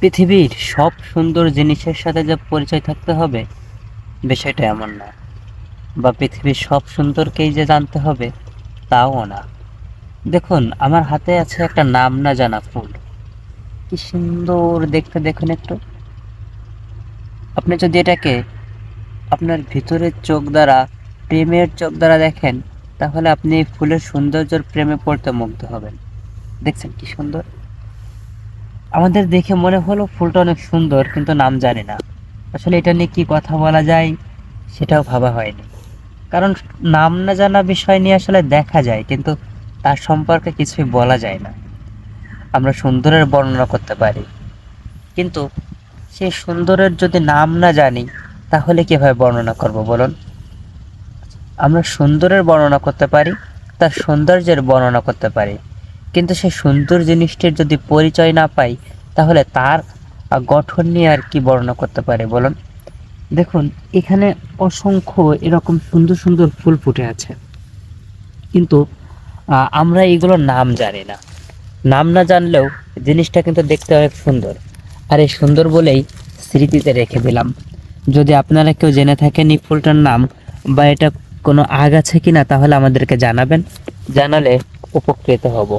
পৃথিবীর সব সুন্দর জিনিসের সাথে যে পরিচয় থাকতে হবে বিষয়টা এমন না, বা পৃথিবীর সব সুন্দরকেই যে জানতে হবে তাও না। দেখুন, আমার হাতে আছে একটা নাম না জানা ফুল। কি সুন্দর দেখতে, দেখুন একটু। আপনি যদি এটাকে আপনার ভিতরের চোখ দ্বারা, প্রেমের চোখ দ্বারা দেখেন, তাহলে আপনি এই ফুলের সৌন্দর্যের প্রেমে পড়তে মুগ্ধ হবেন। দেখছেন কি সুন্দর। আমাদের দেখে মনে হলো ফুলটা অনেক সুন্দর, কিন্তু নাম জানি না। আসলে এটা নিয়ে কি কথা বলা যায় সেটাও ভাবা হয়নি। কারণ নাম না জানা বিষয় নিয়ে আসলে দেখা যায়, কিন্তু তার সম্পর্কে কিছুই বলা যায় না। আমরা সুন্দরের বর্ণনা করতে পারি, কিন্তু সেই সুন্দরের যদি নাম না জানি তাহলে কিভাবে বর্ণনা করব বলুন? আমরা সুন্দরের বর্ণনা করতে পারি, তার সৌন্দর্যের বর্ণনা করতে পারি, কিন্তু সেই সুন্দর জিনিসটির যদি পরিচয় না পাই তাহলে তার গঠন নিয়ে আর কি বর্ণনা করতে পারি বলুন? দেখুন, এখানে অসংখ্য এরকম সুন্দর সুন্দর ফুল ফুটে আছে, কিন্তু আমরা এগুলোর নাম জানি না। নাম না জানলেও জিনিসটা কিন্তু দেখতে অনেক সুন্দর, আর এই সুন্দর বলেই স্মৃতিতে রেখে দিলাম। যদি আপনারা কেউ জেনে থাকেন এই ফুলটার নাম বা এটা কোনো আগ আছে কিনা, তাহলে আমাদেরকে জানাবেন, জানালে উপকৃত হব।